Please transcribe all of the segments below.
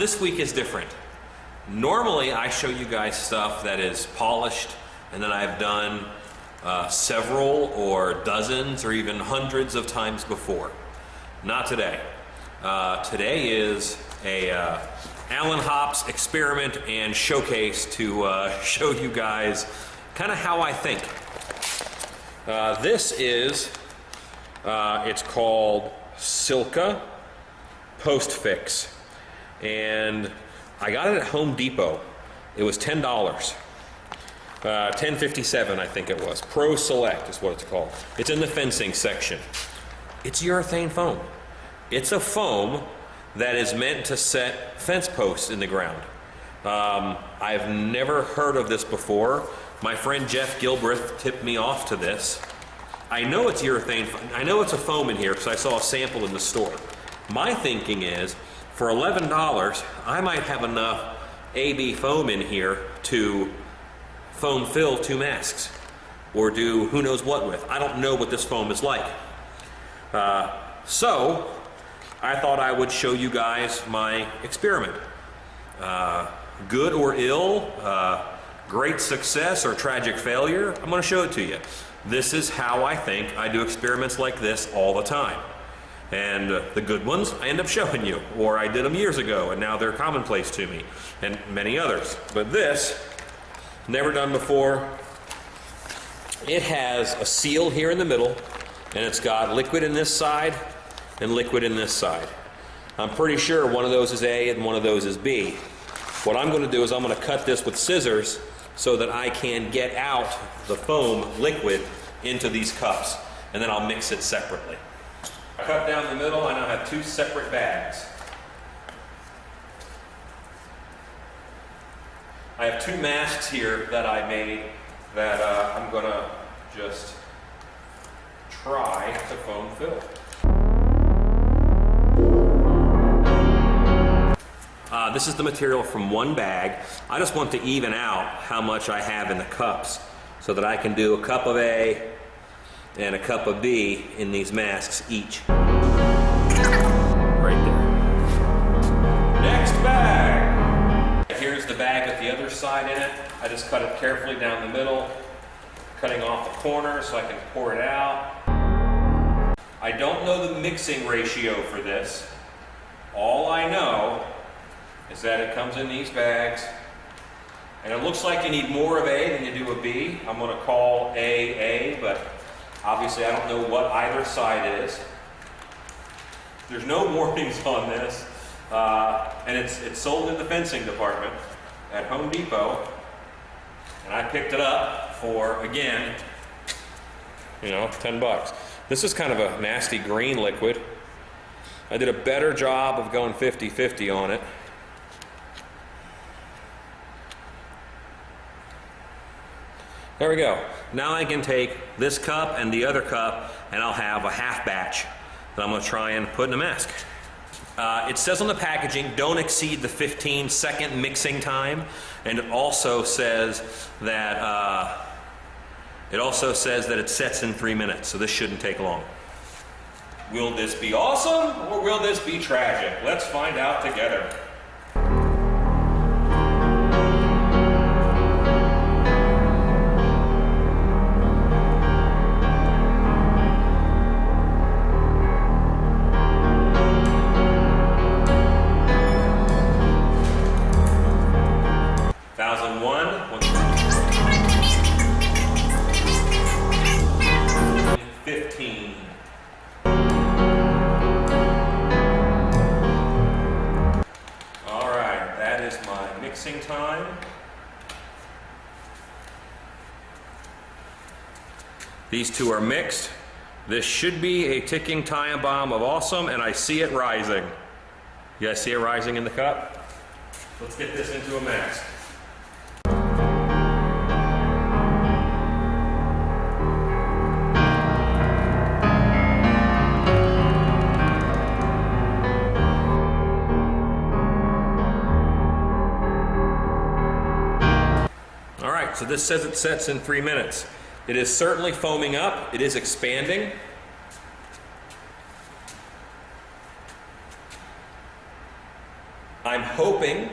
This week is different. Normally I show you guys stuff that is polished and that I've done several or dozens or even hundreds of times before. Not today. Today is a Allen Hops experiment and showcase to show you guys kind of how I think. This is, it's called Silca Postfix, and I got it at Home Depot. It was $10, $10.57 I think it was. Pro Select is what it's called. It's in the fencing section. It's urethane foam. It's a foam that is meant to set fence posts in the ground. I've never heard of this before. My friend Jeff Gilbreth tipped me off to this. I know it's urethane, I know it's a foam in here because I saw a sample in the store. My thinking is, for $11, I might have enough AB foam in here to foam fill 2 masks, or do who knows what with. I don't know what this foam is like. So, I thought I would show you guys my experiment. Good or ill, great success or tragic failure, I'm going to show it to you. This is how I think I do experiments like this all the time. And the good ones I end up showing you, or I did them years ago and now they're commonplace to me, and many others. But this, never done before. It has a seal here in the middle, and it's got liquid in this side and liquid in this side. I'm pretty sure one of those is A and one of those is B. What I'm going to do is I'm going to cut this with scissors so that I can get out the foam liquid into these cups, and then I'll mix it separately. I cut down the middle. I now have 2 separate bags. I have 2 masks here that I made that I'm going to just try to foam fill. This is the material from 1 bag. I just want to even out how much I have in the cups so that I can do a cup of A and a cup of B in these masks each. Right there. Next bag! Here's the bag with the other side in it. I just cut it carefully down the middle, cutting off the corners so I can pour it out. I don't know the mixing ratio for this. All I know is that it comes in these bags, and it looks like you need more of A than you do of B. I'm going to call A, but obviously I don't know what either side is. There's no warnings on this, and it's sold in the fencing department at Home Depot, and I picked it up for, again, $10. This is kind of a nasty green liquid. I did a better job of going 50-50 on it. There we go. Now I can take this cup and the other cup, and I'll have a half batch that I'm going to try and put in a mask. It says on the packaging, don't exceed the 15-second mixing time, and it also says that it sets in 3 minutes, so this shouldn't take long. Will this be awesome, or will this be tragic? Let's find out together. Mixing time. These 2 are mixed. This should be a ticking time bomb of awesome, and I see it rising. You guys see it rising in the cup? Let's get this into a mask. So this says it sets in 3 minutes. It is certainly foaming up. It is expanding. I'm hoping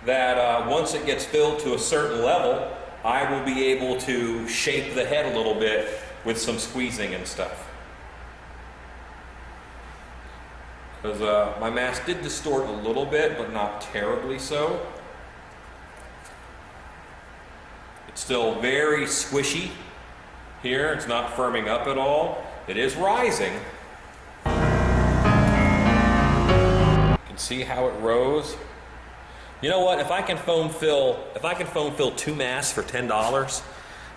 that once it gets filled to a certain level, I will be able to shape the head a little bit with some squeezing and stuff. Because my mask did distort a little bit, but not terribly so. It's still very squishy here. It's not firming up at all. It is rising. You can see how it rose. You know what? If I can foam fill 2 masks for $10,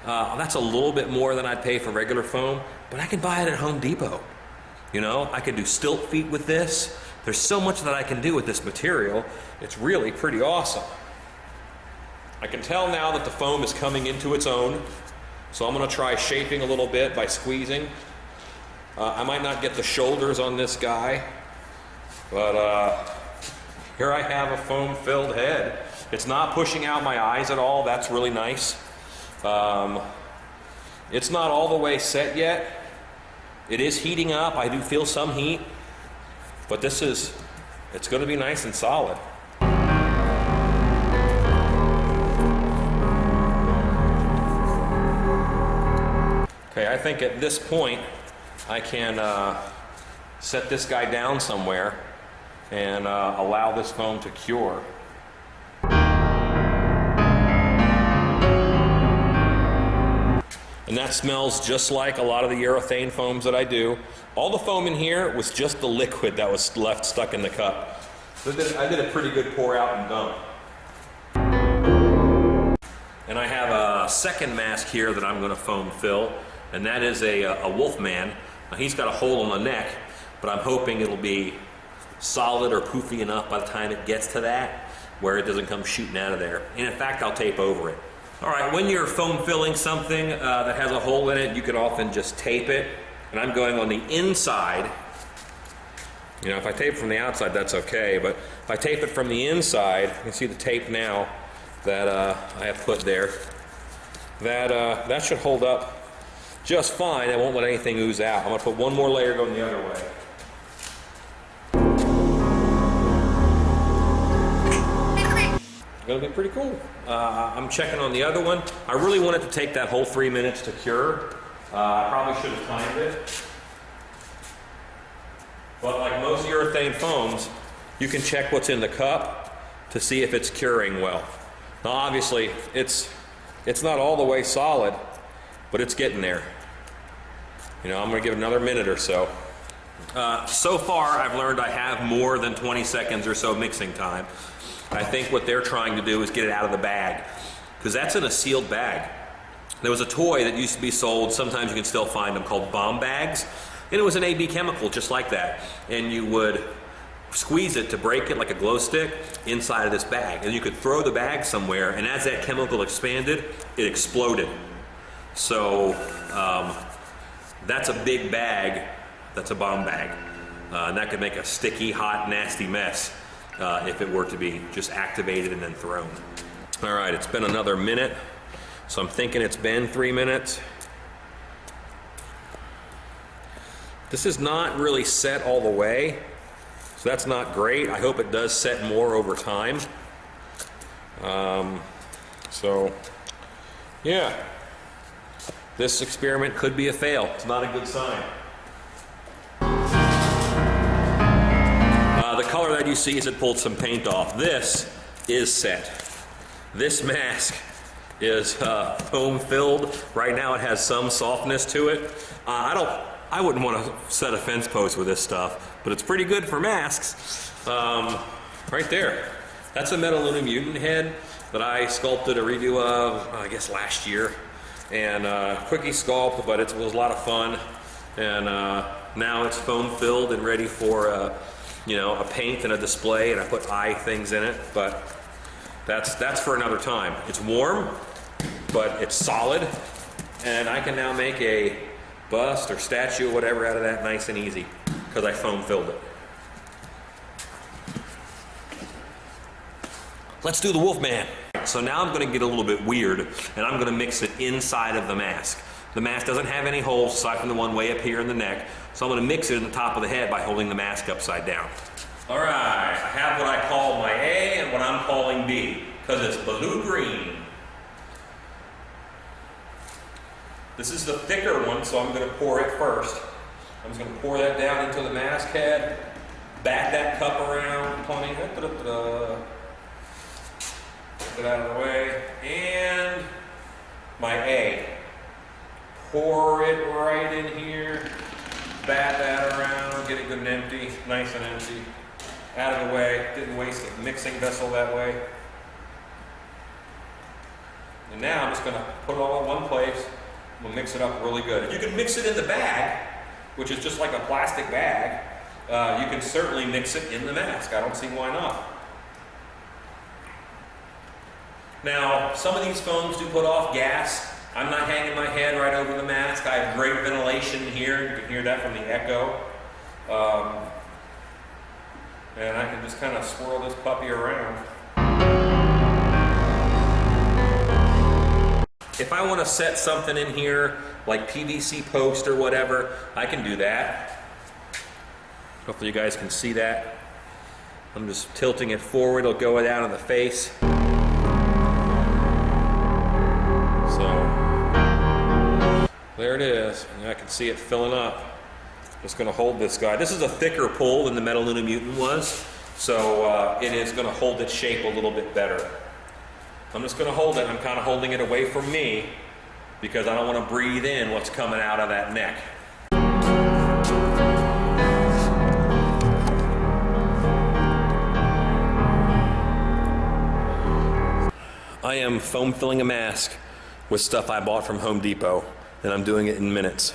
that's a little bit more than I'd pay for regular foam, but I can buy it at Home Depot. You know, I can do stilt feet with this. There's so much that I can do with this material. It's really pretty awesome. I can tell now that the foam is coming into its own, so I'm going to try shaping a little bit by squeezing. I might not get the shoulders on this guy, but here I have a foam-filled head. It's not pushing out my eyes at all. That's really nice. It's not all the way set yet. It is heating up. I do feel some heat, but it's going to be nice and solid. Okay, I think at this point I can set this guy down somewhere and allow this foam to cure. And that smells just like a lot of the urethane foams that I do. All the foam in here was just the liquid that was left stuck in the cup. So I did a pretty good pour out and dump. And I have a second mask here that I'm going to foam fill, and that is a Wolfman. Now, he's got a hole in the neck, but I'm hoping it'll be solid or poofy enough by the time it gets to that where it doesn't come shooting out of there. And in fact, I'll tape over it. All right, when you're foam filling something that has a hole in it, you can often just tape it. And I'm going on the inside. You know, if I tape from the outside, that's okay. But if I tape it from the inside, you can see the tape now that I have put there. That should hold up just fine. I won't let anything ooze out. I'm going to put one more layer going the other way. Gonna be pretty cool. I'm checking on the other one. I really wanted to take that whole 3 minutes to cure. I probably should have timed it. But like most urethane foams, you can check what's in the cup to see if it's curing well. Now obviously, it's not all the way solid, but it's getting there. You know, I'm gonna give it another minute or so. So far, I've learned I have more than 20 seconds or so mixing time. I think what they're trying to do is get it out of the bag, because that's in a sealed bag. There was a toy that used to be sold, sometimes you can still find them, called bomb bags, and it was an AB chemical just like that, and you would squeeze it to break it like a glow stick inside of this bag, and you could throw the bag somewhere, and as that chemical expanded, it exploded. So that's a big bag, that's a bomb bag, and that could make a sticky, hot, nasty mess. If it were to be just activated and then thrown. All right, it's been another minute, so I'm thinking it's been 3 minutes. This is not really set all the way, so that's not great. I hope it does set more over time. So, yeah, this experiment could be a fail. It's not a good sign. The color that you see is it pulled some paint off. This is set. This mask is foam filled. Right now it has some softness to it. I wouldn't want to set a fence post with this stuff, but it's pretty good for masks. Right there. That's a Metaluna Mutant head that I sculpted a redo of, I guess last year. And quickie sculpt, but it was a lot of fun. And now it's foam filled and ready for you know, a paint and a display, and I put eye things in it, but that's for another time. It's warm, but it's solid, and I can now make a bust or statue or whatever out of that nice and easy, because I foam filled it. Let's do the Wolfman. So now I'm gonna get a little bit weird, and I'm gonna mix it inside of the mask. The mask doesn't have any holes aside from the one way up here in the neck, so I'm going to mix it in the top of the head by holding the mask upside down. All right, I have what I call my be, because it's blue-green. This is the thicker one, so I'm going to pour it first. I'm just going to pour that down into the mask head, back that cup around, plenty, get it out of the way, and my egg. Pour it right in here, bat that around, get it good and empty, nice and empty. Out of the way, didn't waste a mixing vessel that way. And now I'm just going to put it all in one place. We'll mix it up really good. You can mix it in the bag, which is just like a plastic bag. You can certainly mix it in the mask. I don't see why not. Now, some of these foams do put off gas. I'm not hanging my head right over the mask. I have great ventilation here. You can hear that from the echo. And I can just kind of swirl this puppy around. If I want to set something in here, like PVC post or whatever, I can do that. Hopefully you guys can see that. I'm just tilting it forward, it'll go down in the face. So, there it is, and I can see it filling up. Just going to hold this guy. This is a thicker pull than the Metaluna Mutant was, so it is going to hold its shape a little bit better. I'm just going to hold it. I'm kind of holding it away from me because I don't want to breathe in what's coming out of that neck. I am foam filling a mask with stuff I bought from Home Depot, and I'm doing it in minutes.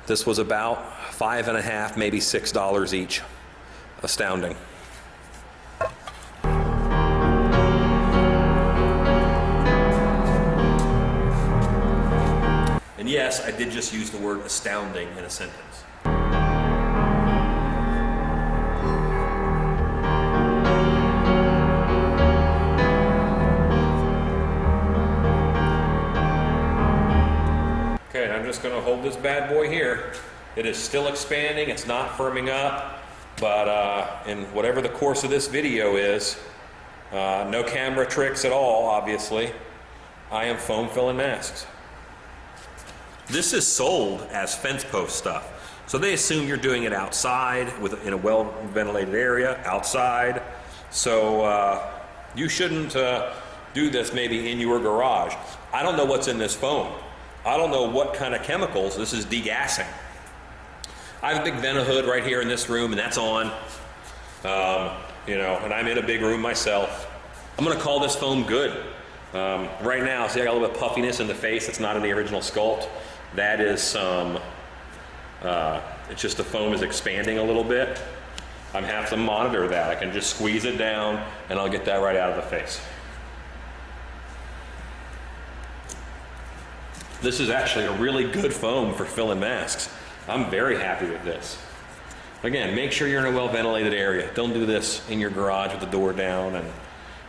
This was about $5.50, maybe $6 each. Astounding. And yes, I did just use the word astounding in a sentence. Okay, I'm just going to hold this bad boy here. It is still expanding, it's not firming up, but in whatever the course of this video is, no camera tricks at all, obviously, I am foam filling masks. This is sold as fence post stuff. So they assume you're doing it outside in a well-ventilated area, outside. So you shouldn't do this maybe in your garage. I don't know what's in this foam. I don't know what kind of chemicals. This is degassing. I have a big Vent-A-Hood right here in this room, and that's on. You know, and I'm in a big room myself. I'm going to call this foam good. Right now, see, I got a little bit of puffiness in the face. It's not in the original sculpt. That is some, it's just the foam is expanding a little bit. I'm have to monitor that. I can just squeeze it down and I'll get that right out of the face. This is actually a really good foam for filling masks. I'm very happy with this. Again, make sure you're in a well-ventilated area. Don't do this in your garage with the door down, and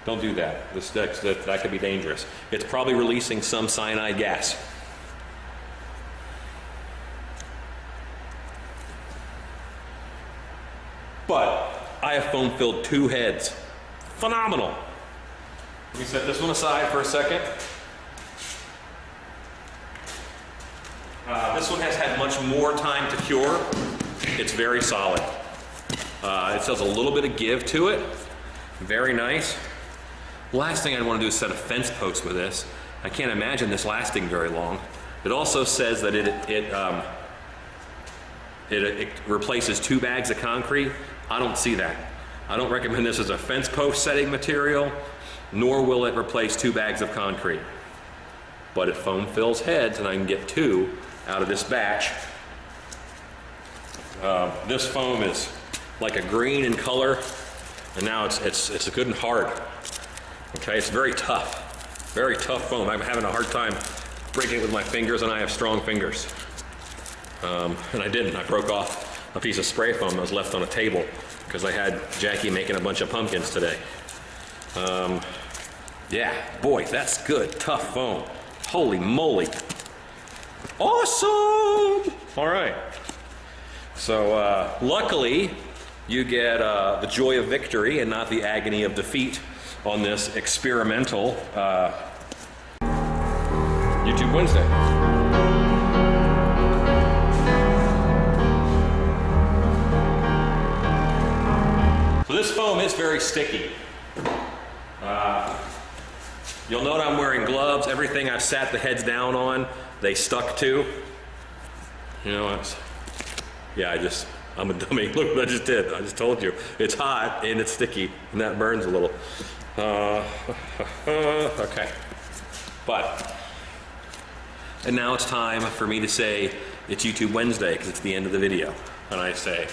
don't do that. That could be dangerous. It's probably releasing some cyanide gas. But I have foam filled 2 heads. Phenomenal. Let me set this one aside for a second. This one has had much more time to cure. It's very solid. It has a little bit of give to it. Very nice. Last thing I want to do is set a fence post with this. I can't imagine this lasting very long. It also says that it replaces 2 bags of concrete. I don't see that. I don't recommend this as a fence post setting material, nor will it replace 2 bags of concrete. But it foam fills heads, and I can get 2 out of this batch. This foam is like a green in color, and now it's good and hard. Okay, it's very tough foam. I'm having a hard time breaking it with my fingers, and I have strong fingers. And I didn't. I broke off a piece of spray foam that was left on a table because I had Jackie making a bunch of pumpkins today. Yeah, boy, that's good, tough foam. Holy moly. Awesome! All right. So luckily, you get the joy of victory and not the agony of defeat on this experimental YouTube Wednesday. So this foam is very sticky. You'll note I'm wearing gloves. Everything I've sat the heads down on, they stuck to. You know, I'm a dummy. Look what I just did. I just told you. It's hot and it's sticky, and that burns a little. Okay. And now it's time for me to say it's YouTube Wednesday, because it's the end of the video. And I say,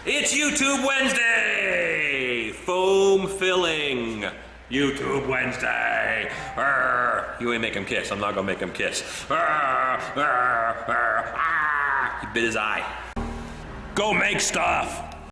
it's YouTube Wednesday! Foam filling. YouTube Wednesday. You ain't make him kiss. I'm not gonna make him kiss. He bit his eye. Go make stuff.